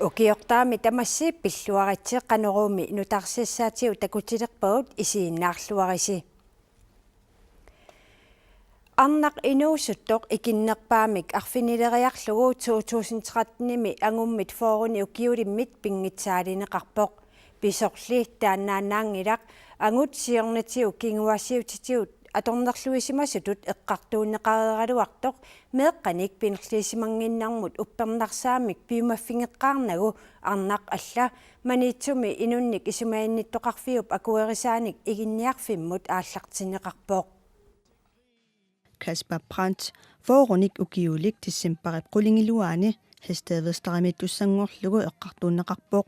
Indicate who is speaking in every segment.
Speaker 1: Ukiortaami tamassi pilluaritsi qanorumi nutarsiссаатиу такутилерпагут исииннаарлуарisi. Арнақ инуусуттоқ икиннерпаамик арфинилериарлугу 2013-ними ангуммит фооруни укиулиммит пингитсаалинеқарпоқ писорли тааннаанаангилақ ангут сиорнатиу кингуасиутитиут аторнерлуисимасутут эққартууннеқарераluartoq меэққаник пинерлисимангиннармут уппернарсаамик пиумаффингеққарнагу арнақ алла маниитсуми инунник исумаинниттоқарфиуп акуерисааник игинниарфиммут ааллартинеқарпоқ.
Speaker 2: Kasper Brandt, forunik ukiulik tissimparip qulingilluaani hastavedstaramittussanngorlugu eqqartuunneqarpoq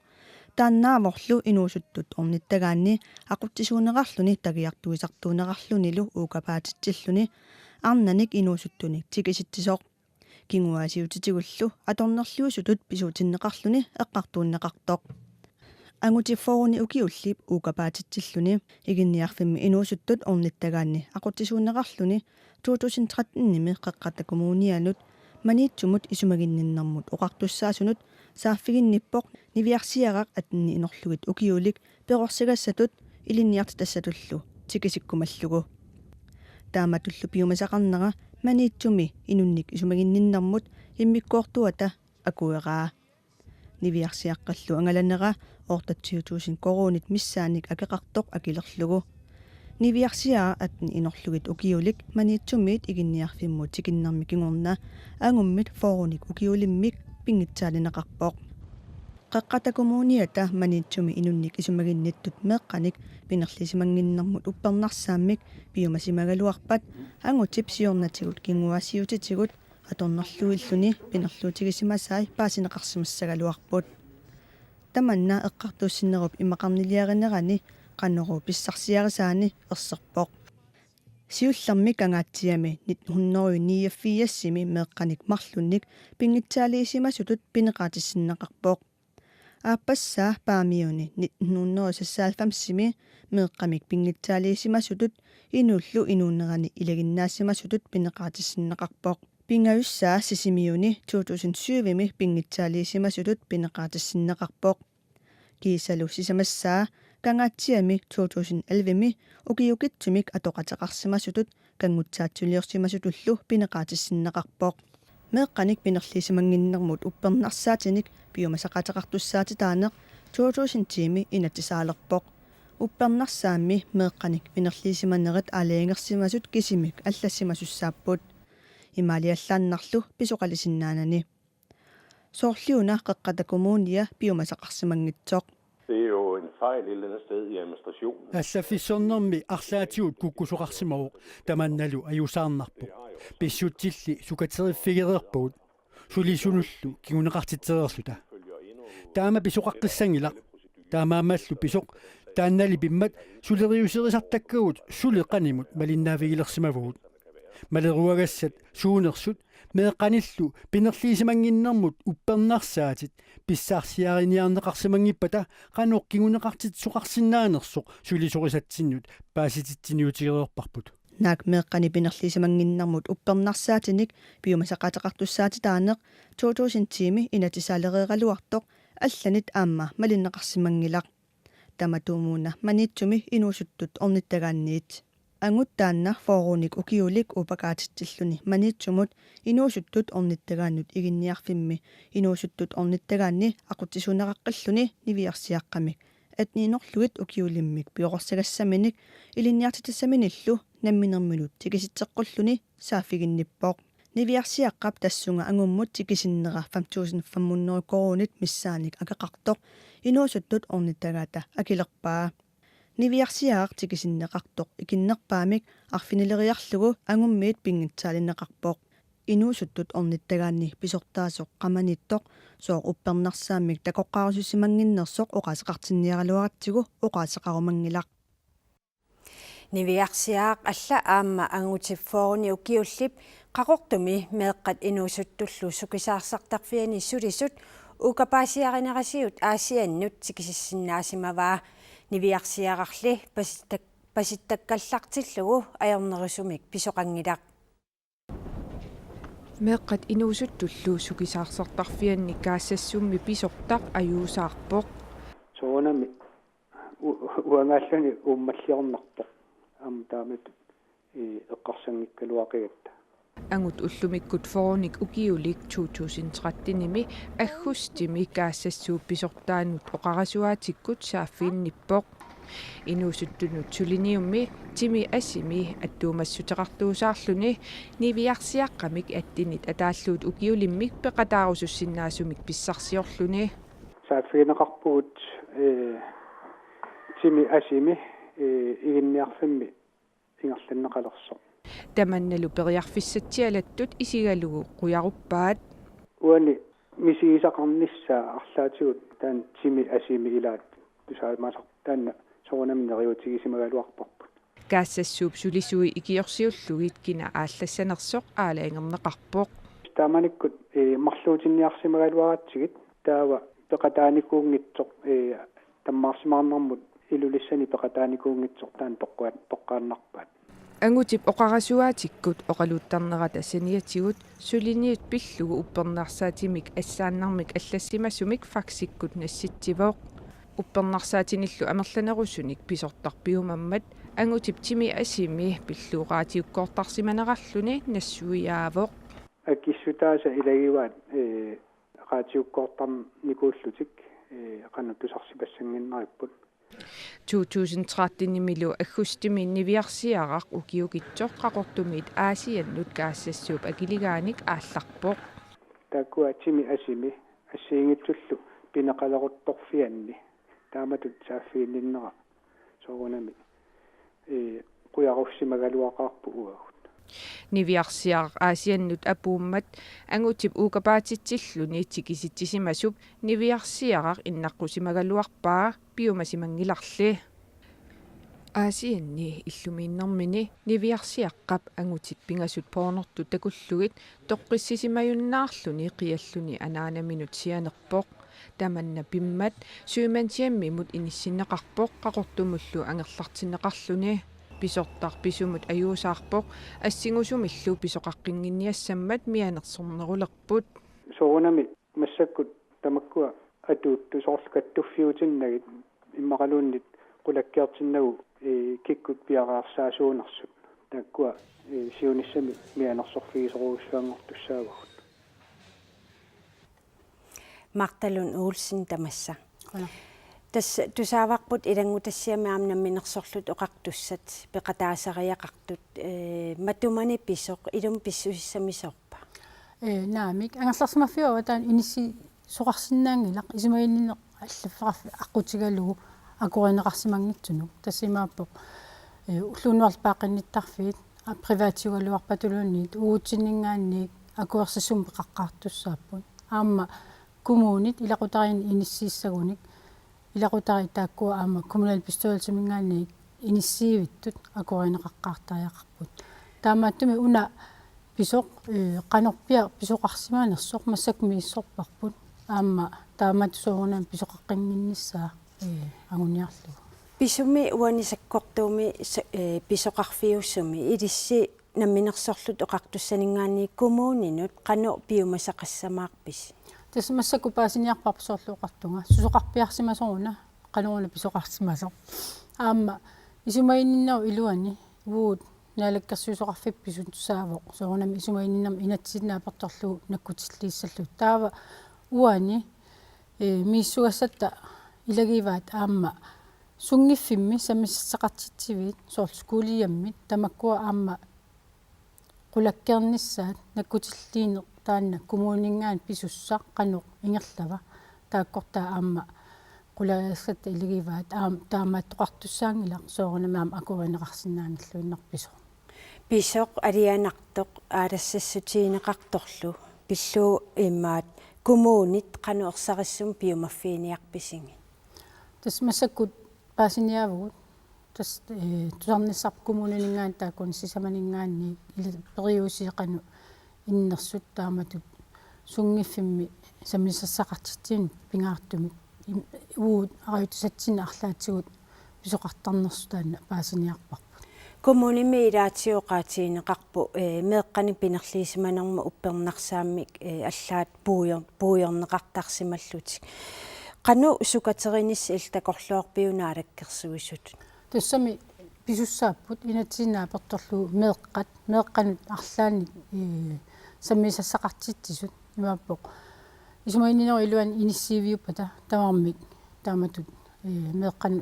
Speaker 2: taannaavorlu inuusuttut ornittagaanni aquttisuuneqarluni tagiartuisartuuneqarlunilu uukapaatitsilluni arnanik inuusuttunik tikisittisoq kinguasiutitигуллу аторнерлуисутут писуутиннеқарлуни эққартууннеқартоқ ангути фооруни укиуллип uukapaatitsilluni игинниарфимми инуусуттут орниттагаанни aquttisuuneqarluni 2013-ними қеққатакумуунианут маниитсумут исумагинниннэрмут оқартуссаасунут сааффигинниппоқ нивиарсиарaq атни инорлугит укиулик перорсигассатут илинниарт тассатуллу тикисиккумаллугу тааматуллу пиумасақарнера маниитсуми инунник исумагинниннэрмут иммиккуортуата акуераа нивиарсиаққаллу ангаланера оортатсиутуусин коруунит миссааник акеқартоқ акилерлугу нивиарсиаа атни инорлугит укиулик маниитсумиит игинниарфиммут тикиннарми кигорна ангуммит фооруник укиулиммик пингитсаалинеқарпоқ қеққатакумууниата маниитсуми инунник исумагинниттут меэққаник пинерлисимангиннэрмут уппернарсааммик пиумасимагалуарпат ангутип сиорнатигут кингуасиутитигут аторнерлуиллуни пинерлуутигисимасаи паасинеқарсимассагалуарпут таманна эққартууссиннеруп имақарнилиаринерани qannoru pissarsiarisaani erserpoq siullermi kangaatiami 1989-simi meeqqanik marlunnik pingitsaaliisimasutut pineqaatissinneqarpoq aappassaa paamiuni 1996-simi meeqqamik pingitsaaliisimasutut inullu inuunnerani ilaginnaassimasutut pineqaatissinneqarpoq pingayussaa sisimiuni 2007-mi pingitsaaliisimasutut pineqaatissinneqarpoq kiisalu sisamassaa kangaatiami 2011-mi ukiukitsumik atoqataqarsimasutut kangutsaatsuluiorsimasutullu pineqaatissinneqarpoq meeqqanik pinerlisimanginnermut uppernarsaatinik piumasaqataqartussaati taaneq 2010-mi inatisaalerpoq uppernarsaammi meeqqanik pinerlisimannerit aliangersimasut kisimik allassimasussaapпут имаалиаллааннарлу писоқалисиннаанани соорliuna qeqqatakumuunia piumasaqarsimangitsoq.
Speaker 3: Det er jo en fejl et eller andet sted i administrationen.
Speaker 4: Ассаффиссорнэрми арлаатиут куккусоқарсимавоқ таманналу аюсаарнарпоқ писсутсилли сукатериффигереерпугут сулисунуллу кигунеқартитсереерлута таама писоқаққиссангила таамаамаллу писоқ тааннали пиммат сулериусерисартаккагут сулеқанимут малиннаавигилерсимавгут малеруагассат суунерсут меэққаниллу пинерлисимангиннэрмут уппернарсаатит писсаарсиариниарнеқарсимангиппата қаноққигунеқартит соқарсинаанерсоқ сулисорисатсиннут паасититсиниутигереерпарпут
Speaker 2: наак меэққани пинерлисимангиннэрмут уппернарсаатиник пиумасақатеқартуссаати таанеқ 2010-ми инатисаалереералуартоқ алланит аама малиннеқарсимангилақ таматуумууна маниитсуми инуусуттут орниттагаанниит ангуттаанна фооруник укиулик упакаатитсиллуни маниитсумут инуусуттут орниттагааннут игинниарфимми инуусуттут орниттагаанни aquttisунеқаққиллуни нивиарсиаққамик атниинерлугит укиулиммик пиорсагассаминик илинниартитассаминиллу намминерминут тикиситсеққуллуни сааффигинниппоқ нивиарсиаққап тассунга ангуммут тикисиннера 5500 коруунит миссааник акеқартоқ инуусуттут орниттагаата акилерпаа нивиарсиаар тикисиннеқартоқ икиннерпаамик арфинилериарлугу ангуммиит пингитсаалинеқарпоқ инуусуттут орниттагаанни писортаасоқ қаманиттоқ соо уппернарсааммик такоққарусусимангиннерсоқ оқаасеқартинниаралуаратсигу оқаасеқарумангилақ
Speaker 1: нивиарсиаақ алла аама ангутиффооруни укиуллип қақортуми меэққат инуусуттуллу сукисаарсартарфиани сулисут укапаасиаринерасиут аасианнут тикисиссиннаасимаваа нивиарсиарарли паситтаккаллартиллугу аернерисумик писоқангилақ
Speaker 5: meeqqat inuusuttullu sukisaarsartarfianni kaassassuummi pisortaq ajuusaarpoq
Speaker 6: soonami uangaallani uummalliornarpoq taamat eqqarsangikkaluaqigatta
Speaker 5: angut ullumikkut foonik ukiulik 2013-nimi aggustimi kaassassuup pisortaanut oqarasuaatikkut saaffiinnippoq inuusuttunut suliniummi timi asimi attuumassutеқартуусаарлүни нивиарсиаққамик аттинит атааллуут укиулиммик пеқатаарусуссиннаасумик писсарсиорлүни
Speaker 6: сааффинеқарпугут тими асими игинниарфимми ингерланнеқалерсо
Speaker 5: таманналу периарфиссатсиалаттут исигалугу қуяруппаат
Speaker 6: уани мисигисақарниссаа арлаатигут таан тими асими илаат тусаамасар таанна соонамнериутигисимагалуарпарпут
Speaker 5: каассассууп сулисуи икиорсиуллугит кина ааллассанерсоқ аалаангернеқарпоқ
Speaker 6: тааманиккут марлуутинниарсимагалуаратсигит таава пеқатааникуунгитсоқ таммаарсимаарнэрмут илулиссани пеқатааникуунгитсоқ таан тоққааннарпаат
Speaker 5: ангутип оқарасуаатиккут оқалуuttарнерата саниатигут сулиниут пиллугу уппернаарсаатимик ассааннармик аллассимасумик факсиккут насситсивоқ уппернарсаатиниллу амерланерусуник писортарпиумаммат ангутип тими асими пиллуораатиуккоортарсиманерарлүни нассуиаавоқ
Speaker 6: аккиссутааса илагиваат раатиуккоортарн никууллутик qanut tusarsipassangиннариппут
Speaker 5: 2013-nimmilu аггустими нивиарсиарaq укиукитсоқ qaqortumit аасианнут каассассууп акилигааник аалларпоқ
Speaker 6: такуа тими асими ассиингитсуллу пинеқалерутторфианни тааматут сааффиинниннера соонами quyarussimaгаluaqarpu uagut
Speaker 5: нивиарсиарaq аасианнут апууммат ангутип уукапаатитсиллуни тикиситсисимасуп нивиарсиарaq иннаққусимагалуарпаа пиумасимангиларли аасианни иллумииннэрмини нивиарсиаққап ангутит пингасут поонерту такуллугит тоққиссисимаюннаарлуни қиаллуни анаанаминут сианерпоқ таманна пиммат сюимантиаммимут иниссиннеқарпоқ қақортумуллу ангерлартиннеқарлуни писортар писумут аюусаарпоқ ассигусумиллу писоқаққингинниассаммат мианерсорнерулерпут
Speaker 6: соонами массаккут тамаккуа атуuтту соорлукаттуффиутиннагит иммақалууннит qulakkiartinnagу киккут пиараарсаасуунерсут таккуа сиуниссами мианерсорфигисоруусsuangortussaagut
Speaker 1: Марталун Олсен тамасса тас тусааварпут илангутассиамаамнамминерсорлут оқартуссат пеқатаасариақартут матумани писоқ илум писсусиссамисорпа
Speaker 7: наамик ангерларсимаффиуа таан инисси соқарсинаангилақ исумаиннинеқ аллаффараффи аққутигалугу акоринеқарсимангитсуну тассимааппоқ уллуунуарлпаақинниттарфиит приватиугалуарпатулуунниит уутсиннингаанниик акуерсасум пеқаққартуссааппут аама коммунит илақутарин иниссииссагуник илақутари тааккуа аама коммунал пистуалсимингаанниик иниссиивиттут акоринеқаққартариақарпут таамааттуми уна писоқ қанорпиа писоқарсимаанерсоқ массакмииссорпарпут аама таамаатсуунан писоқаққингинниссаа агуниарлу
Speaker 1: писуми уанисаккортууми писоқарфиуссуми илисси намминерсорлут оқартуссанингаанни коммунинут қано пиумасақассамаарпис
Speaker 7: тас массаку паасиниарпарпсоорлуоқартунга сусоқарпиарсимасоруна қаноруна писоқарсимасо аама исумаинниннау илуани уут наалаккерсуусоқарфипписун тусаавоқ соорнами исумаинниннам инатсиннаапарторлу наккутиллииссаллу таава уани мииссугассатта илагиваат аама сунгиффимми самиссақартитсивит соорл скуулиаммит тамаккуа аама qulakkernissaat nakkutillиинеқ таанна коммунингаан писуссаа канеқ ингерлава тааккортаа аама qulaagassat илагиваат аама таамааттоқартуссаангилақ соорнамаам акуринеқарсинааналлуиннарписо
Speaker 1: писоқ алианартоқ аалассассутиинеқарторлу пиллуу иммаат коммунит кануерсариссум пиумаффииниарписинги
Speaker 7: тас массаккут паасиниавгут тас тусарниссарп коммунингаан тааккун сисаманингаанни периусиқану иннерсут тааматут сунгиффимми самисассақартитсин пингаартумик уут ариутусатсина арлаатсигут писоқартарнерсу таанна паасиниарпарпут
Speaker 1: kommunimi ilaatiuqaatiineqarpu meeqqani pinerliisimanarma uppernarsaammik аллаат puujorneqartarsimallutik qanu sukaterinis iltakorluarpiunaalakkersuisut
Speaker 7: тассами писуссааппут инатсинааперторлу меэққанут арлаани саммисассақартитсисут имааппоқ исумаининер илуан иниссиивиуппата тамармик тааматут меэққан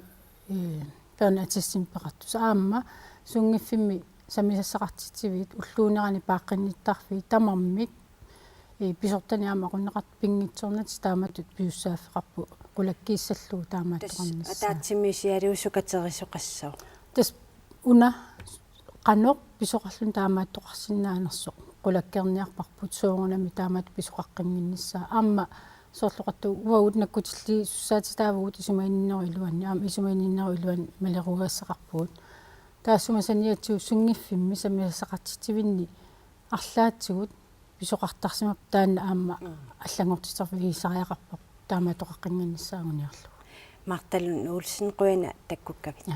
Speaker 7: перна атиссимпеқарту саамма сунгиффимми саммисассақартитсивит уллуунерани пааққинниттарфи тамармик писортани аамақуннеқарт пингитсорнат тааматут пиуссааффеқарпу qulakkiissalluu taamaattoqarnissa
Speaker 1: атаатсимисиалиусукатерисоқассаа
Speaker 7: тас уна qanoq писоқарлун таамааттоқарсинааnersoq qulakkerniarparput суугунами таамаат писоқаққингиннссаа аама соорлоқатту уагут наккутилли суссаатитаавгут исумаиннерилуанни аама исумаиннерилуан малеругассақарпуут таассумасаниатсуу сунгиффимми саммисақартитсивинни арлаатсигут писоқартарсимап таанна аама аллангортитерфи исариақарпар таамаатоқаққингиннссаагуниарлу
Speaker 1: марталун уулсин қуина таккуккавит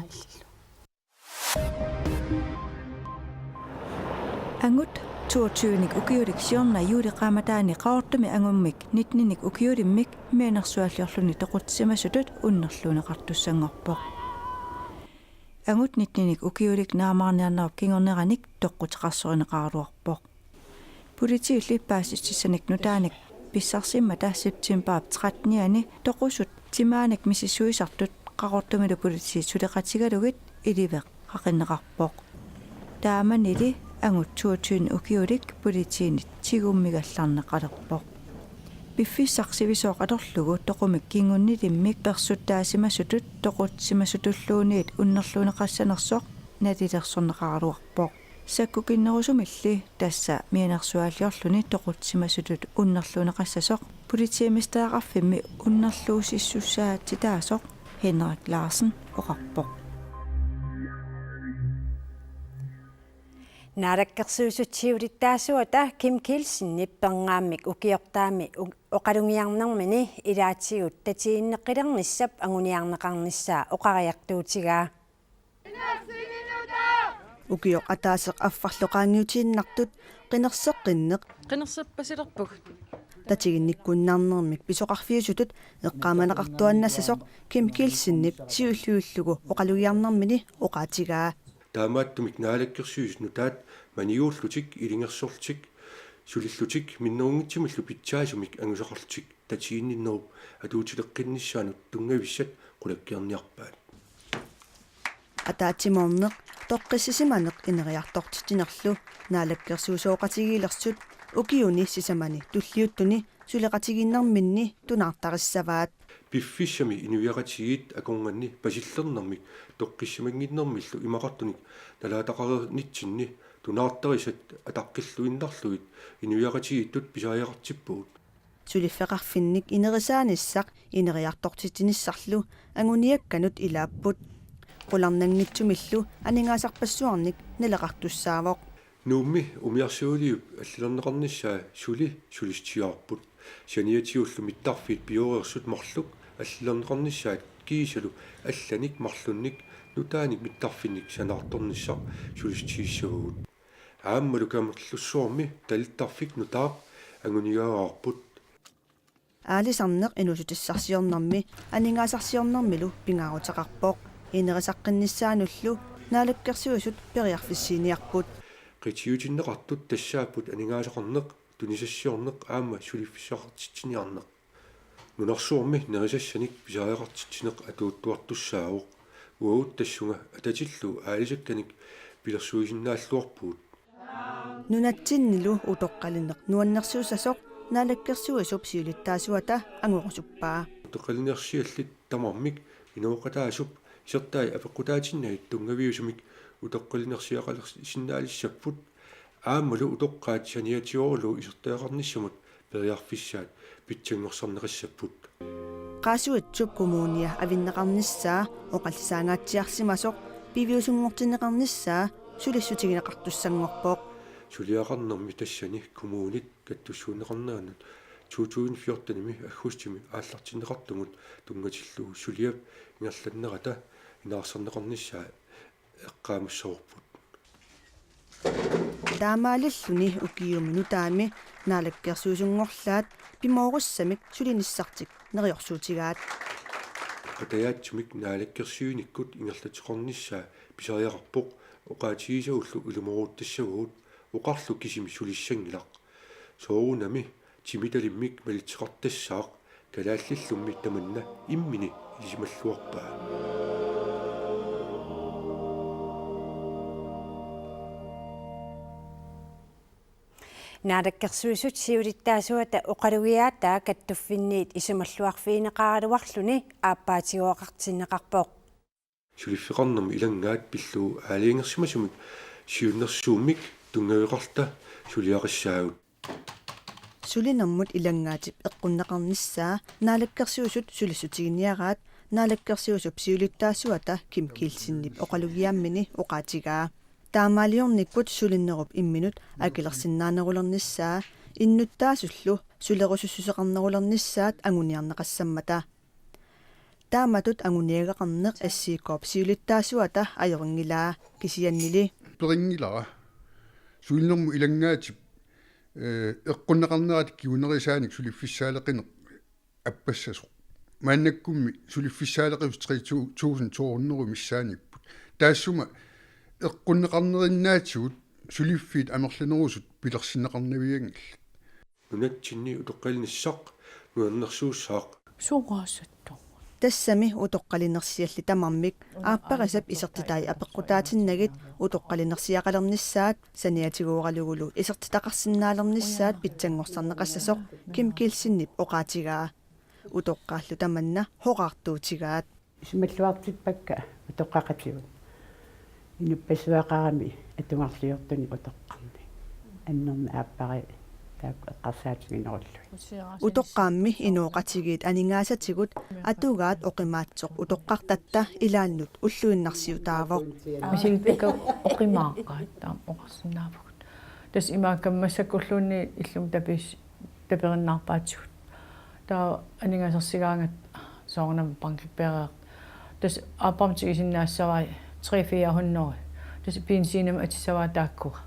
Speaker 2: Angut 22-ник укиулик сиорна юулиқааматаани qaortumi angummik 19-ник укиулиммик меэнерсуаллиорлуни тоқутсимасутут уннерлуунеқартуссангорпоқ Angut 19-ник укиулик наамаарниарнерап кингорнераник тоққутеқарсоринеқаруарпоқ Politiillippaasiссаник нутааник писсарсиммата септемберап 13-ниани тоқусут тимааник миссисуисартут qaortumилу полити сулеқатигалугит иливеқ қақиннеқарпоқ тааманили Angut 22 ukiulik politiinit tigummigallarneqalerpoq Piffissarsivisoqatorlugu toqumik kingunnilimmik persuttaasimasutut toqutsimasutulluuniit unnerluuneqassanersoq natilersorneqaruarpoq sakkukinnerusumilli tassa mianersuaalliorluni toqutsimasutut unnerluuneqassasoq politiimistaaqarfimmi unnerluusissussaattitaasoq Henrik Larsen oqarpoq
Speaker 1: Naarakkersuusutiulittaasuata Kim Kielsen nipperngaammik ukiortaami oqalungiarnermini ilaatigut tatiinneqqilernissaap anguniarneqarnissaa oqariartuutigaa
Speaker 2: Ukior ataaseq affarloqaangiutiinnartut qinerseqqinneq
Speaker 5: qinnersappasilerpug
Speaker 2: tatiginnikkunnaarnermik pisoqarfiusutut eqqaamaneqartuannassasoq Kim Kielsen-nip siulluullugu oqalugiarnermini oqaatigaa
Speaker 3: таамааттумик наалаккерсуис нутаат маниууллутик илингерсорлутик сулиллутик миннерунгитсимиллу питсаасумик ангусоқарлутик татиинниннеруп атуутилеққиннссаанут тунгависсат qulakkiarniarpaat
Speaker 2: атаатиморнеқ тоққиссисиманеқ инериартортитинерлу наалаккерсуусооқатигилерсут укиуни сисамани туллиуттуни сулеқатигиннэрминни тунаартариссаваат
Speaker 3: пиффиссами инуяратигиит акорнганни пасиллернэрмик тоққиссимангиннэрмиллу имақартуник налаатақарнитсинни тунаартарисат атаққиллуиннарлугит инуяратигииттут писариақартиппуут
Speaker 2: сулиффеқарфинник инерисааниссақ инериартортитиниссарлу ангуниакканут илааппут qulарнангитсумиллу анингаасарпассуарник налеқартуссаавоқ
Speaker 3: нуумми умиарсуулиуп аллилернеқарниссаа сулистиаарпут сианиатиуллу миттарфит биориерсут марлук аллилернеқарниссаат киисалу алланик марлунник нутааник миттарфинник санаарторниссаа сулистииссагуут ааммалу камерлуссуарми талиттарфик нутаар ангунигааарпут
Speaker 2: аалисарнеқ инусутиссарсиорнэрми анингаасарсиорнэрмилу пингаарутеқарпоқ инерисаққинниссаануллу наалаккерсуусут периарфиссииниарпут
Speaker 3: qitiutiinneqartut tassaaput aningaasaqarneq tunisassiorneq aamma suliffissaqartitiniarneq nunarsuormi nerisassanik pisaariaqartitineq atuuttuartussaaruq uut tassunga atatillu aalisakkanik pilersuisinnaalluarpuut
Speaker 2: нунатсиннилу утоққалинеқ нуаннерсуусасоқ наалаккерсуасуп сиулиттаасуата ангуорусуппаа
Speaker 3: утоққалинерсиаллит тамармик инооқатаасуп исертай апеққутаатиннагит тунгавиусумик утоққалинерсиақалерсиннаалиссаппут ааммалу утоққаат саниатиорулу исертаақарниссамут периарфиссаат питсангорсарнеқассаппут
Speaker 2: qaasuatsup kommunia avinneqarnissaa oqallsaangaatiarsimasoq piviusunngortineqarnissaa suliссутигинеқартуссангорпоқ
Speaker 3: сулиақарнерми тассани коммуунит каттуссуунеқарнаанут 2014-ними аггустими ааллартинеқартугут тунгатиллуу сулиап ингерланнерата инаарсарнеқарниссаа эққаамассорпут
Speaker 2: таамаалиллуни укиумину таами наалаккерсуусунгорлаат пимооруссамик сулиниссартик нериорсуутигаат
Speaker 3: qatayaatsimik naalakkersuunikut ingerlatiqornissaa pisariaqarpoq oqaatigisagullu ilumuruuttassavut oqarlu kisimi sulissangilaq soorunami timitalimmik malitseqartassaaq kalaallillummi tamanna immini isimalluarpaa
Speaker 1: наалаккерсуисут сиулиттаасуата оқалугиаатаа каттуффинниит исумаллуарфиинеқаралуарлуни ааппаатигуақартиннеқарпоқ
Speaker 3: suliffiqarnam ilangaat pilluu aaliingersимасумик сиуннерсууммик тунгавиқарта сулиақиссаагут
Speaker 2: сулинэрмут илангаатип эққуннеқарниссаа наалаккерсуусут сулиссутигиниараат наалаккерсуусуп сиулиттаасуата ким килсиннип оқалугиаммини оқаатигаа таамаалиорниккут сулиннеруп имминут акилерсиннаанерулерниссаа иннуттаасуллу сулерусуссусеқарнерулерниссаат агуниарнеқассаммата тааматут агуниагеқарнеқ ассииккооп сиулиттаасуата аёрингилаа кисианнили
Speaker 8: перингилара сулиннэрму илангаатип эққуннеқарнерат киунерисааник сулиффиссаалеқинеқ аппассасоқ мааннаккумми сулиффиссаалеқивс 3200 миссааникпут таассума эққуннеқарнериннаатигут сулиффиит амерланерусут пилерсиннеқарнавиангилла
Speaker 3: нунатсинни утоққалниссақ нуаннерсууссаақ
Speaker 7: сугаасатту
Speaker 2: тассами утоққалинерсиалли тамармик ааппарисап исертитай апеққутаатиннагит утоққалинерсиақалерниссаат саниатигуоралугулу исертитақарсинаалерниссаат питсангорсарнеқассасоқ ким килсиннип оқаатигаа утоққааллу таманна хоқартуутигаат
Speaker 9: исмаллуартиппакка утоққақатигут инуппасуақарами атугарлиортуни утоққарни аннерна ааппари эққарсаатигинеруллуи
Speaker 2: утоққаамми инооқатигиит анингаасатигут атугаат оқимаатсоқ утоққартатта илааннут уллуиннарсиутаавоқ
Speaker 10: мисилпика оқимааққаат таам оқарсинаавгут тас имааккаммассаккуллуунни иллум тапис тапериннаарпаатсигут таа анингаасерсигаангат соорнам банкиппереэ тас ааппамтигисиннаассавай 3-400 тас пинсинам атиссаваа тааккуга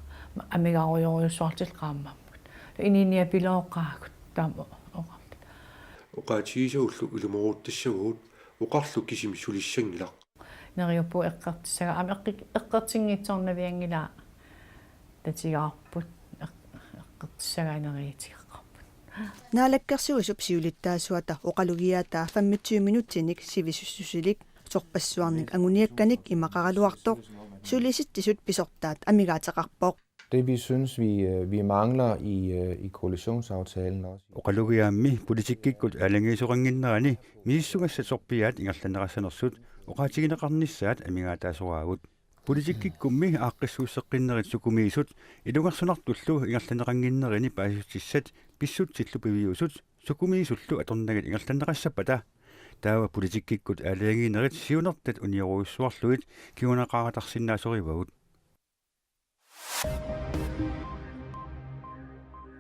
Speaker 10: амигааруйоруйуссуартил qaammaamмут ининия пилооққаагут таама оqarт
Speaker 3: oqaatigisagullu ilumuruuttassavut oqarlu kisimi sulissanngilaq
Speaker 10: нериуппу эққартиссага ами эққартингитсорнавиангилаа татигаарпут эққартиссагаанериитигеққарпут
Speaker 2: наалаккерсуусуп сиулиттаасуата оқалугиаатаа 25 минутсиник сивисуссусилик сорпассуарник агуниакканик имақаралуартоқ сулиситтисут писортаат амигаатеқарпоқ
Speaker 11: Det vi synes vi mangler i koalitionsaftalen også.
Speaker 12: Oqalugiaammi politikkikut alangiisuranginnerani miissugassatsorpiaat ingerlanerassanersut oqaatigineqarnissaat amigaataasuaraagut politikkikkummi aaqqissuusseqqinnerit sukumiisut ilungarsunartullu ingerlaneranginnerini paasutissat pissutsillu piviusut sukumiisullu atornagat ingerlanerassapata taava politikkikut alanginerit siunertat uniorussuarluit kiunaqaratarsinnaasorivagut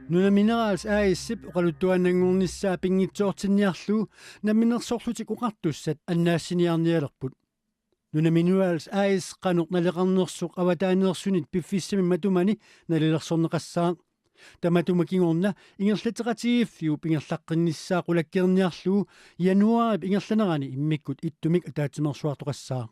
Speaker 4: Nuna minerals aaissip oqaluttuannanngornissaa pingitsoortinniarlu naminersorlutik uqartussat annaassiniarnialerput nuna minerals aais qanuq naleqarnersuq avataanersunit piffissami matumani nalilersorneqassaa tamatumakingorna ingerlateqatigiiffiu pingerlaqqinnissaa qulakkerniarlu januarip ingerlanerani immikkut ittumik ataatimersuartoqassaa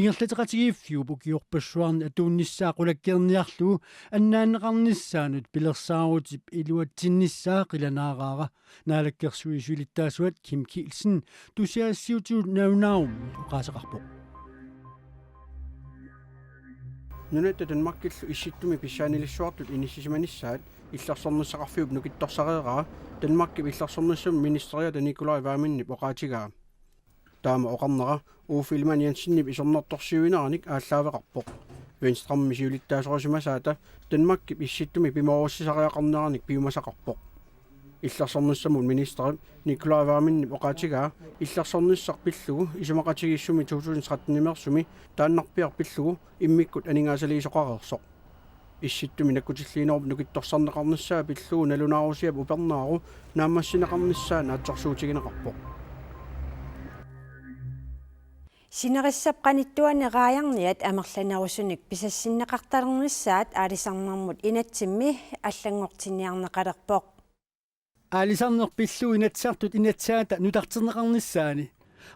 Speaker 4: инерлатеқатигииффиу пукиорпассуарни атуунниссаа қулаккерниарлу аннааннеқарниссаанут пилерсаарутип илуатсинниссаа қиланаараара наалаккерсуисулиттаасуат ким килсен тусиаассиутиут наунаум оқаасеқарпоқ
Speaker 6: нунатта танмаккиллу исситтуми писсаанилиссуартут иниссисиманиссаат илларсорнссақарфиуп нукитторсареераа танмакки илларсорнссум министериата Николай Ваминнип оқаатигаа таама оқарнера uuфилман янсиннип исорнэрторсиуинераник ааллаавеқарпоқ венстрамми сиулиттаасорисимасаата танмаккип исситтуми пимооруссисариақарнераник пиумасақарпоқ илларсорнссамун министерип Николай Ваминнип оқаатигаа илларсорниссар пиллугу исумақатигиссуми 2013 тааннарпиар пиллугу иммиккут анингаасалиисоқарерсоқ исситтуми наккутиллиинеруп нукитторсарнеқарниссаа пиллугу налунаарусиап упернаару наамассинеқарниссаа наатсорсуутигинеқарпоқ
Speaker 1: Sinerissapqanittuaneqaajarniat amerlanerussunik pisassinneqartalernissaat aalisarmarmut inatsimmi аллангортинниарнеқалерпоқ
Speaker 4: аалисарнерпиллу инатсартут инатсаата нутартернеқарнissaани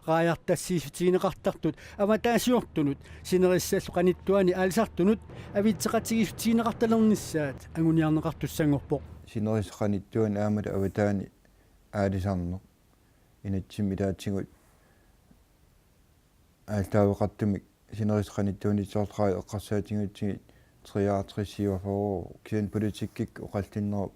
Speaker 4: qaayartassiisutiineqartartut аватаасиортунут синериссаллуқаниттуани аалисартунут авитсеқатигисутиинеқарталернissaат ангуниарнеқартуссангорпоқ
Speaker 11: синерисеқаниттуани аамат аватаани аалисарнеқ инатсимми таатсигут аалтаавеқартумик синерисеқаниттуани соорлаа эққарсаатингутсигит 33 фоо киан политиккик оқалтиннеру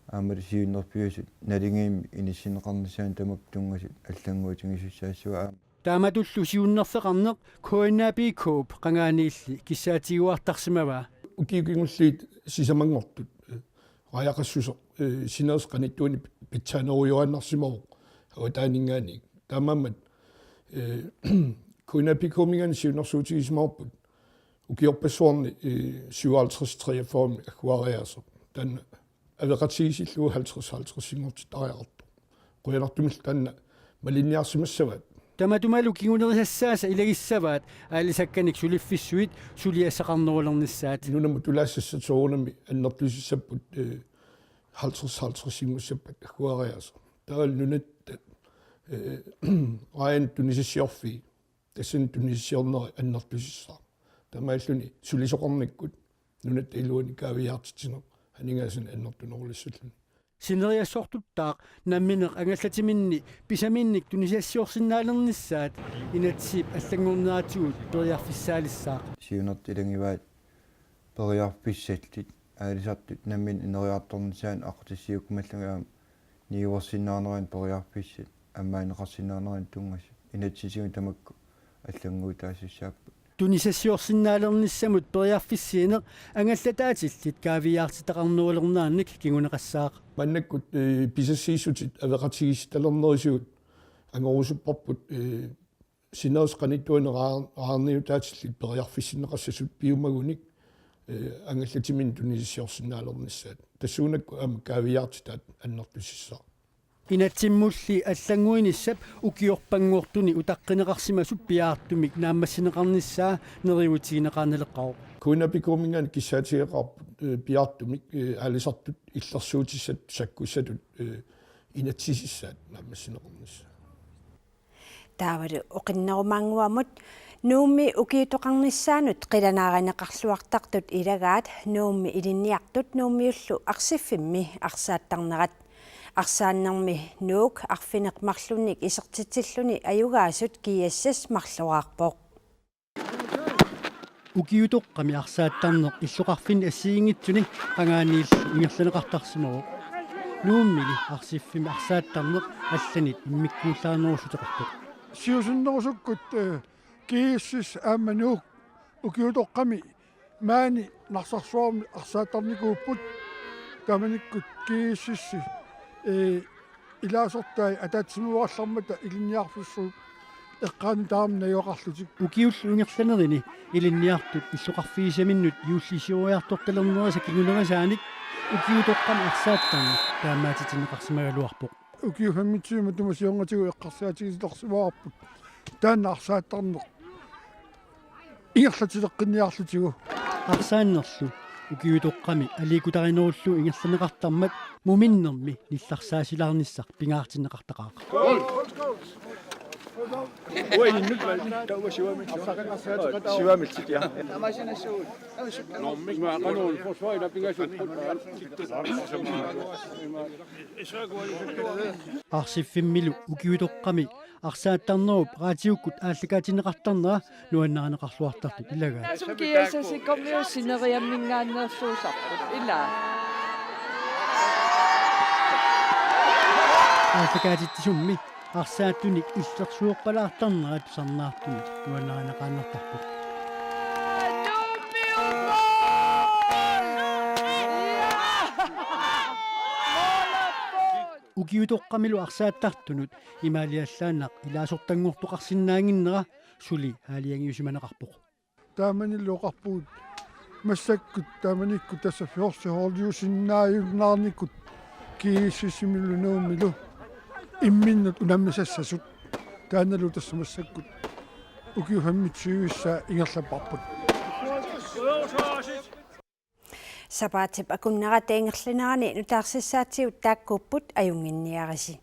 Speaker 11: аамат сиуннерпиусут налингиим иниссинеқарнissaан тамак тунгасут аллангуутингиссаассуа
Speaker 4: тааматуллу сиуннерфеқарнеқ коинапикууп қангаанилли киссаатигуартарсимава
Speaker 13: укиукингуллиит сисамангортут раякассусо синерисеқаниттуани питсаанеруйуаннарсимавоқ аватаанингаани таамаммат коинапикууминган сиуннерсуутигисмаорпут укиорпассуарни 57-43 акуариасо тан авеқатигисиллуу 50 сингортитариарто қуянартумил танна малинниарсимассават
Speaker 4: таматумалу кигунерисассааса илагиссаваат аалисакканик сулиффиссуит сулиассақарнерулернissaат
Speaker 13: нунаму тулаассассаторунами аннертусиссаппут 50 сингуссаппат акуариасо таал нунат раен тунисиссиорфи тассин тунисиссиорнери аннертусиссаа тамааллуни сулисоқарниккут нунат илуани кавиартитсинер анигаасин аннертунерулиссуллуни
Speaker 4: синериассортуттаақ намминеқ ангаллатиминни писаминник тунисиассиорсиннаалернissaат инатсип аллангорнератигут периарфиссаалиссаақ
Speaker 11: сиунерт илангиваат периарфиссаллит аалисартут наммин инериарторнissaан артиссиукмаллагаам ниуерсиннаанеран периарфиссат аммаанеқарсиннаанеран тунгас инатсисигу тамакку аллангуутаассааппут
Speaker 4: тунисассиорсиннаалернissamут периарфиссиинеқ ангаллатаатиллит кавиаартитақарнуулернаанник кигунеқассаақ
Speaker 13: маннаккут писассииссутит авеқатигисталернерисуут ангорусуппарпут синерисеқаниттуанераарниутаатиллит периарфиссиннеқассасут пиумагуник ангаллатимин тунисассиорсиннаалернissaат тассуунакку аама кавиаартитаат аннертусиссаа
Speaker 4: инатсиммулли аллангуиниссап укиорпангуортуни утаққинеқарсимасуп пиаартумик нааммассинеқарнissaа нериутигинеқарнелеққару
Speaker 13: куинапикуумингаан киссаатигеқарпут пиаартумик аалисартут иллерсуутиссат саккуссатут инатсисиссаат нааммассинеқарнissaа
Speaker 1: таавалу оқиннерумаангуамут нуумми укиитоқарнissaанут қиланааранеқарлуартартут илагаат нуумми илинниартут нууммиуллу арсиффимми арсааттарнерат арсааннэрми нуук арфинеқмарлунник исертитсиллуни аюгаасут киассас марлуаарпоқ
Speaker 4: укиутоққами арсааттарнеқ иллоқарфин ассиингитсуни қангааннииллу ингерланеқартарсимавоқ нууммили арсиффими арсааттарнеқ алланит иммиккууллаарнерусутеқартоқ
Speaker 14: сиусиннерусуккут кииссис аамануук укиутоққами маани нарсарсуарми арсааттарникууппут таманиккут кииссисси илаасортай атаатсимуарлармата илинниарфуссуу эққаани таамна юоқарлутик
Speaker 4: укиуллу ингерланерини илинниартут иллоқарфиисаминнут юуллисиуриарторталернериса кигунерасааник укиутоққами арсааттарни таамаатитинеқарсимагалуарпоқ
Speaker 14: укиуфаммитсиума тумасионгатигу эққарсаатигисилерсимаарпут таанна арсааттарнеқ ингерлатилеққинниарлутигу
Speaker 4: арсааннерлу укиутоққами аликутаринеруллу ингерланеқартармат муминнерми нилларсаасилаарниссақ пингаартиннеқартақаа
Speaker 15: Ой, не нужно, да, шивамит, шивамит, я. Машина шоу. Ну, мы канал, фосфой, да, пингашут.
Speaker 4: арсиффиммилу укиутоққами арсааттарнеруп раатиуккут ааллакаатинеқартарнера нуаннааранеқарлуартартут илагаа
Speaker 16: сукиасаси коммиуссинериаммингааннерсуусарпут ила
Speaker 4: ааллакаатиттисумми арсааттуник иллерсуоққалаартарнера тусарнаартуни нуаннааранеқааннартарпут укиутоққамилу арсааттартунут имаалиаллааннақ илаасортангортоқарсинаангиннера сули хаалиангиусиманеқарпоқ
Speaker 14: тааманиллуоқарпуут массаккут тааманикку тасса фиорсихоолиусиннааюннаарникут кииссисимиллунуумилу имминнут унаммисассасут тааналу тасса массаккут ukiuhammitsuuissa ingerlapparput
Speaker 1: Sapaatip akunnaqa teengerlinerani nutaarsisaatigut taakkuupput ajunginniarisi